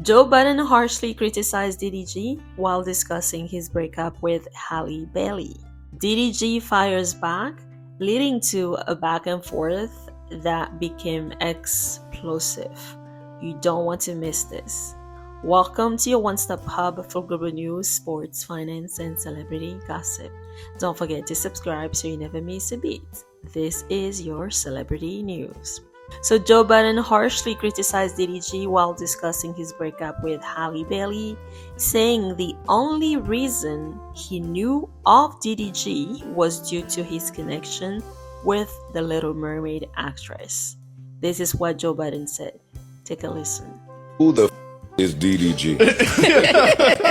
Joe Budden harshly criticized DDG while discussing his breakup with Halle Bailey. DDG fires back, leading to a back and forth that became explosive. You don't want to miss this. Welcome to your one-stop hub for global news, sports, finance, and celebrity gossip. Don't forget to subscribe so you never miss a beat. This is your celebrity news. So Joe Budden harshly criticized DDG while discussing his breakup with Halle Bailey, saying the only reason he knew of DDG was due to his connection with the Little Mermaid actress. This is what Joe Budden said. Take a listen. Who the is DDG?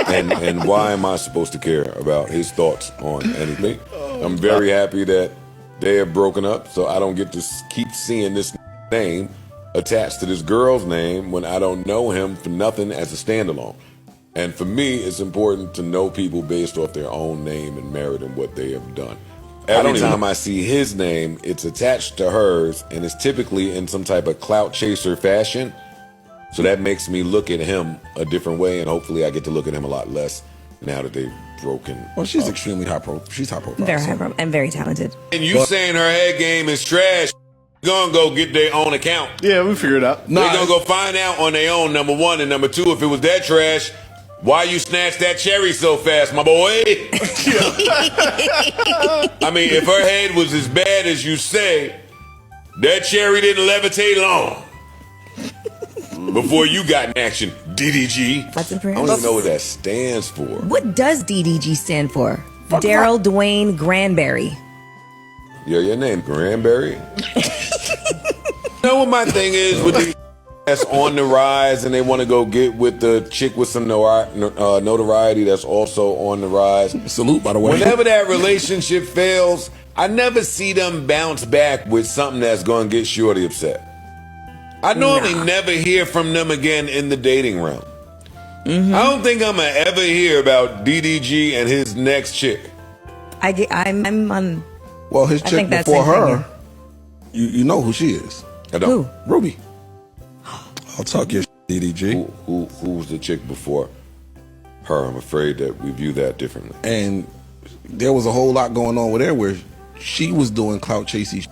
and why am I supposed to care about his thoughts on anything? I'm very happy that they have broken up, so I don't get to keep seeing this name attached to this girl's name when I don't know him for nothing as a standalone. And for me, it's important to know people based off their own name and merit and what they have done. Every time I see his name, it's attached to hers, and it's typically in some type of clout chaser fashion. So that makes me look at him a different way, and hopefully I get to look at him a lot less now that they've broken. Well, she's extremely high profile. She's high profile. Very high profile and very talented. And you saying her head game is trash, gonna go get their own account. Yeah, we figured it out. They're gonna go find out on their own, number one. And number two, if it was that trash, why you snatched that cherry so fast, my boy? I mean, if her head was as bad as you say, that cherry didn't levitate long before you got in action, DDG. That's I impressive. don't even know what that stands for. What does DDG stand for? Daryl Dwayne Granberry. Yeah, your name Granberry. You know what my thing is with these that's on the rise and they want to go get with the chick with some notoriety that's also on the rise. Salute, by the way. Whenever that relationship fails, I never see them bounce back with something that's going to get shorty upset. I normally never hear from them again in the dating realm. I don't think I'm going to ever hear about DDG and his next chick. I'm on. Well, his I chick think that's before same her, you know who she is. I don't. Who? Ruby. I'll talk your DDG. Who was the chick before her? I'm afraid that we view that differently. And there was a whole lot going on with her where she was doing clout chasey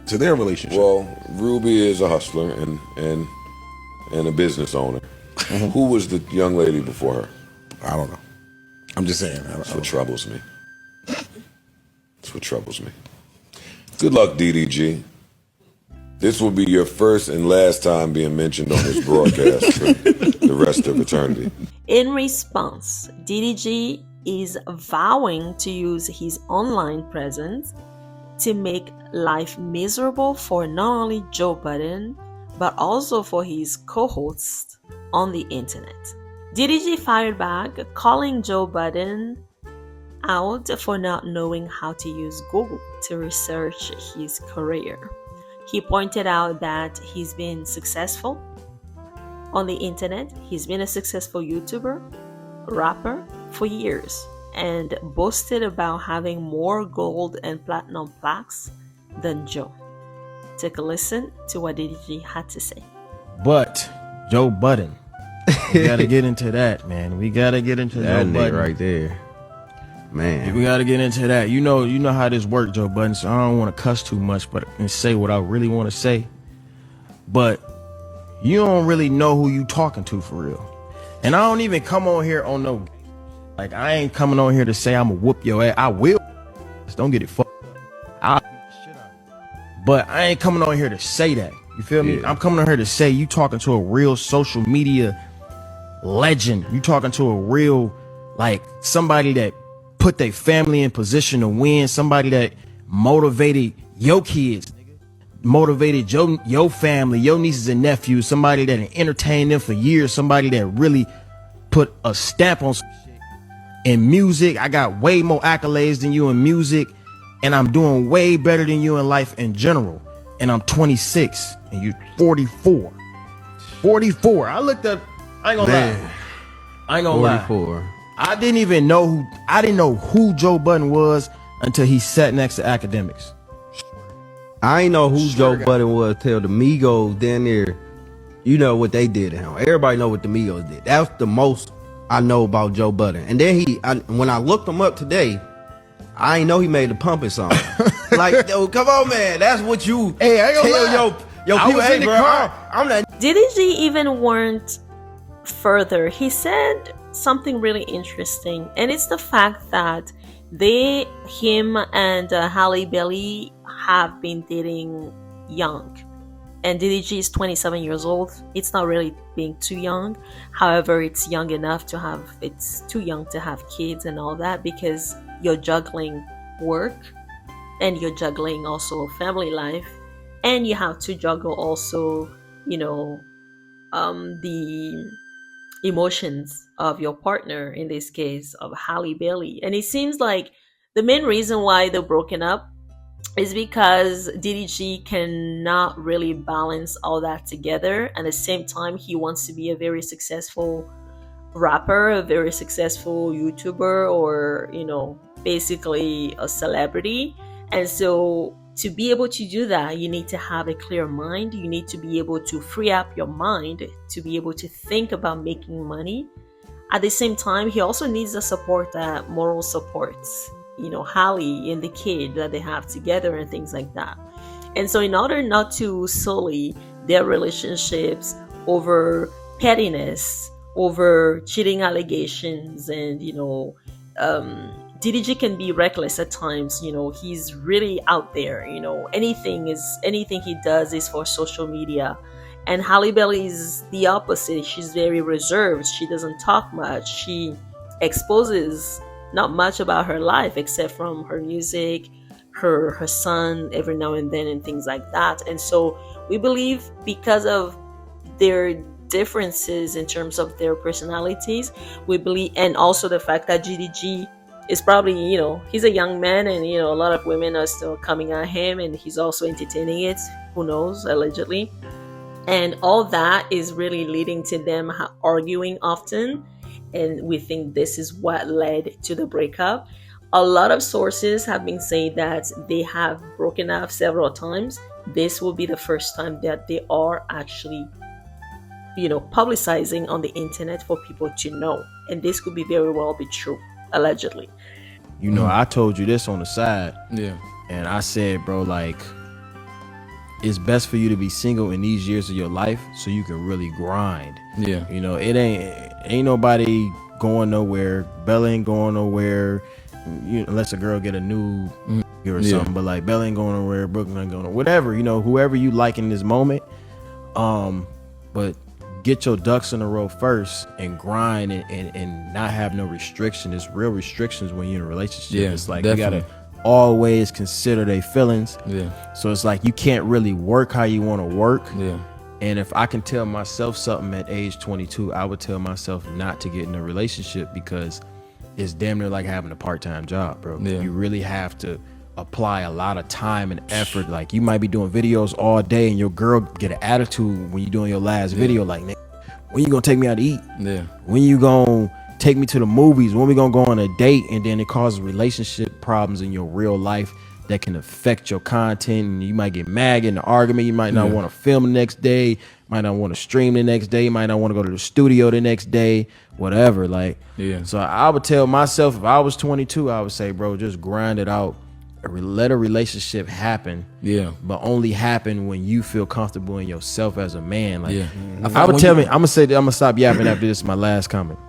to their relationship. Well, Ruby is a hustler and a business owner. Who was the young lady before her? I don't know. I'm just saying. That's what troubles me. That's what troubles me. Good luck, DDG. This will be your first and last time being mentioned on this broadcast for the rest of eternity. In response, DDG is vowing to use his online presence to make life miserable for not only Joe Budden, but also for his co-hosts on the internet. DDG fired back, calling Joe Budden out for not knowing how to use Google to research his career. He pointed out that he's been successful on the internet. He's been a successful YouTuber, rapper for years, and boasted about having more gold and platinum plaques than Joe. Take a listen to what DDG had to say. But Joe Budden, we gotta get into that, man. We gotta get into That Joe nigga Budden right there. Man. We gotta get into that. You know how this works, Joe Budden. So I don't want to cuss too much, and say what I really want to say. But you don't really know who you talking to for real. And I don't even come on here on no, like I ain't coming on here to say I'ma whoop your ass. I will. Just don't get it fucked. But I ain't coming on here to say that. You feel me? Yeah. I'm coming on here to say you talking to a real social media legend. You talking to a real, like, somebody that put their family in position to win, somebody that motivated your kids, motivated your family, your nieces and nephews, somebody that entertained them for years, somebody that really put a stamp on some shit. In music, I got way more accolades than you in music, and I'm doing way better than you in life in general. And I'm 26 and you 44. 44. I looked up, I ain't gonna lie. I ain't gonna 44. lie. I didn't know who Joe Budden was until he sat next to academics. I ain't know who Joe Budden was till the Migos down there you know what they did to him. Everybody know what the Migos did. That's the most I know about Joe Budden. And then when I looked him up today, I ain't know he made the pumping song. Like, yo, come on, man. That's what you Hey, I ain't gonna tell lie. your I people. was Hey, in the bro, car. I'm not. DDG even went further. He said something really interesting, and it's the fact that him and Halle Bailey have been dating young. And DDG is 27 years old. It's not really being too young. However, it's too young to have kids and all that, because you're juggling work and you're juggling also family life, and you have to juggle also, the emotions of your partner, in this case of Halle Bailey. And it seems like the main reason why they're broken up is because DDG cannot really balance all that together. At the same time, he wants to be a very successful rapper, a very successful YouTuber, or basically a celebrity. And so to be able to do that, you need to have a clear mind. You need to be able to free up your mind to be able to think about making money. At the same time, he also needs the support, that moral supports, Halle and the kid that they have together and things like that. And so in order not to sully their relationships over pettiness, over cheating allegations, and DDG can be reckless at times. He's really out there. Anything he does is for social media. And Halle Bailey is the opposite. She's very reserved. She doesn't talk much. She exposes not much about her life except from her music, her son every now and then, and things like that. And so we believe, because of their differences in terms of their personalities, we believe, and also the fact that DDG is probably, he's a young man, and a lot of women are still coming at him, and he's also entertaining it, who knows, allegedly. And all that is really leading to them arguing often, and we think this is what led to the breakup. A lot of sources have been saying that they have broken up several times. This will be the first time that they are actually publicizing on the internet for people to know, and this could be very well be true, allegedly. I told you this on the side. Yeah. And I said, bro, like, it's best for you to be single in these years of your life so you can really grind. Yeah. It ain't nobody going nowhere. Bella ain't going nowhere, unless a girl get a new or something. But like, Bella ain't going nowhere, Brooklyn ain't going nowhere, whatever, whoever you like in this moment. But get your ducks in a row first and grind, and not have no restriction. There's real restrictions when you're in a relationship. Yeah, it's like definitely. You gotta always consider their feelings. Yeah. So it's like you can't really work how you want to work. Yeah. And if I can tell myself something at age 22, I would tell myself not to get in a relationship, because it's damn near like having a part-time job, bro. Yeah. You really have to apply a lot of time and effort. Like, you might be doing videos all day, and your girl get an attitude when you're doing your last video, like, "Nigga, when you gonna take me out to eat? Yeah. When you gonna take me to the movies? When we gonna go on a date?" And then it causes relationship problems in your real life that can affect your content, and you might get mad in the argument. You might not want to film the next day, might not want to stream the next day, might not want to go to the studio the next day, whatever. Like, so I would tell myself, if I was 22, I would say, bro, just grind it out. Let a relationship happen, but only happen when you feel comfortable in yourself as a man. Like, I would tell me, I'm gonna stop yapping after this is my last comment.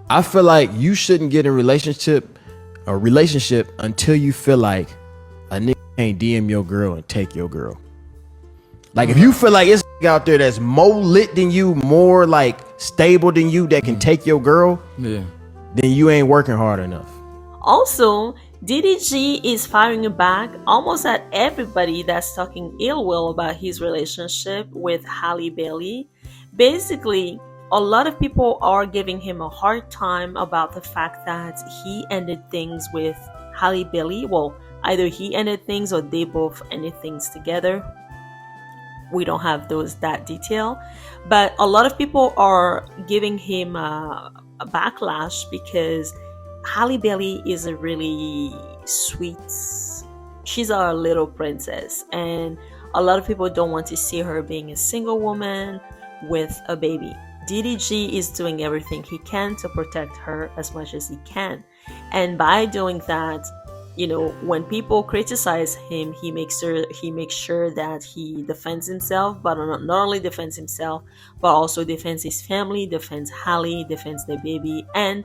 I feel like you shouldn't get in a relationship until you feel like a nigga can't DM your girl and take your girl. Like, if you feel like it's a nigga out there that's more lit than you, more like stable than you, that can take your girl, then you ain't working hard enough. Also, DDG is firing back almost at everybody that's talking ill will about his relationship with Halle Bailey. Basically, a lot of people are giving him a hard time about the fact that he ended things with Halle Bailey. Well, either he ended things or they both ended things together. We don't have that detail. But a lot of people are giving him a backlash, because Halle Bailey is a really sweet, she's our little princess, and A lot of people don't want to see her being a single woman with a baby. DDG is doing everything he can to protect her as much as he can. And by doing that, you know, when people criticize him, he makes sure that he defends himself, but not only defends himself, but also defends his family, defends Halle, defends the baby, and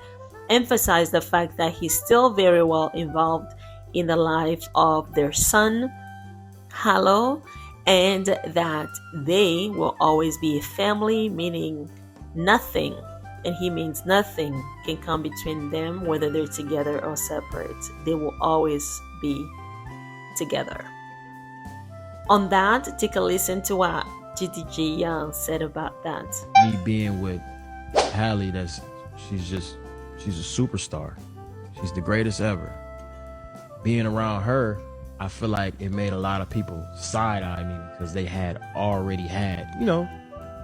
emphasize the fact that he's still very well involved in the life of their son, Halle, and that they will always be a family, meaning nothing, and he means nothing, can come between them, whether they're together or separate. They will always be together. On that, take a listen to what DDG said about that. Me being with Halle, she's a superstar. She's the greatest ever. Being around her, I feel like it made a lot of people side-eye me because they had already had, you know,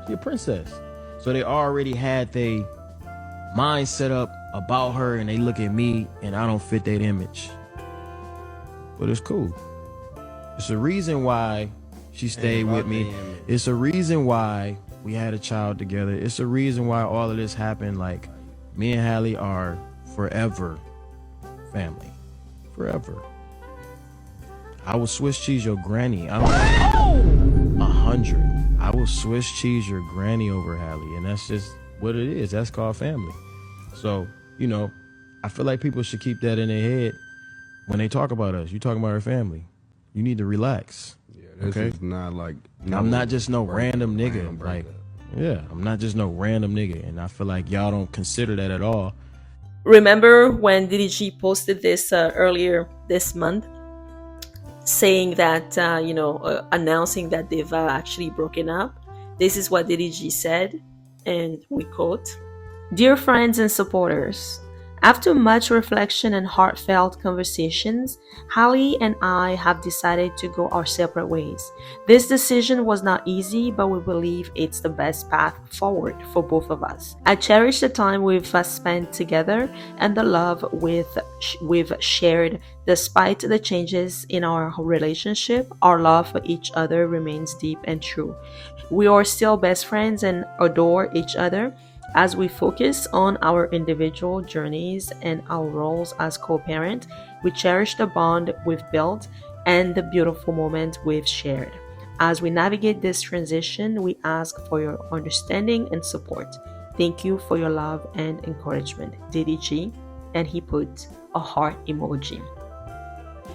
she's a princess. So they already had their mind set up about her, and they look at me and I don't fit that image. But it's cool. It's a reason why she stayed with me. It's a reason why we had a child together. It's a reason why all of this happened. Like, me and Halle are forever family. Forever. I will Swiss cheese your granny. 100. I will Swiss cheese your granny over Halle, and that's just what it is. That's called family. So, you know, I feel like people should keep that in their head when they talk about us. You talking about our family. You need to relax. Yeah, this is not like... I'm not just no random nigga. Like, yeah, I'm not just no random nigga, and I feel like y'all don't consider that at all. Remember when DDG posted this earlier this month, saying that, announcing that they've actually broken up? This is what DDG said, and we quote, "Dear friends and supporters, after much reflection and heartfelt conversations, Halle and I have decided to go our separate ways. This decision was not easy, but we believe it's the best path forward for both of us. I cherish the time we've spent together and the love we've shared. Despite the changes in our relationship, our love for each other remains deep and true. We are still best friends and adore each other. As we focus on our individual journeys and our roles as co-parent, we cherish the bond we've built and the beautiful moments we've shared. As we navigate this transition, we ask for your understanding and support. Thank you for your love and encouragement, DDG." And he put a heart emoji.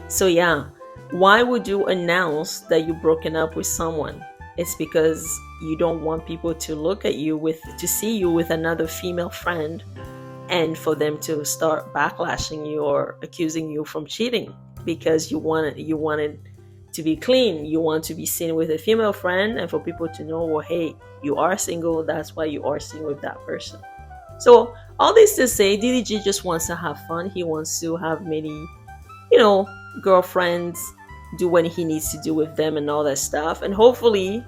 So yeah, why would you announce that you've broken up with someone? It's because you don't want people to look at you to see you with another female friend, and for them to start backlashing you or accusing you from cheating, because you wanted to be clean. You want to be seen with a female friend, and for people to know, well, hey, you are single. That's why you are seen with that person. So all this to say, DDG just wants to have fun. He wants to have many, girlfriends, do what he needs to do with them and all that stuff. And hopefully,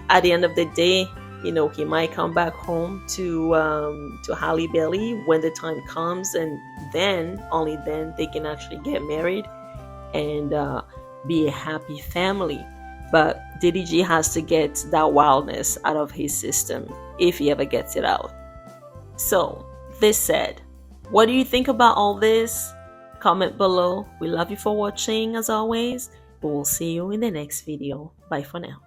at the end of the day, he might come back home to Halle Bailey when the time comes, and then, only then, they can actually get married and be a happy family. But DDG has to get that wildness out of his system if he ever gets it out. So, this said, what do you think about all this? Comment below. We love you for watching as always. But we'll see you in the next video. Bye for now.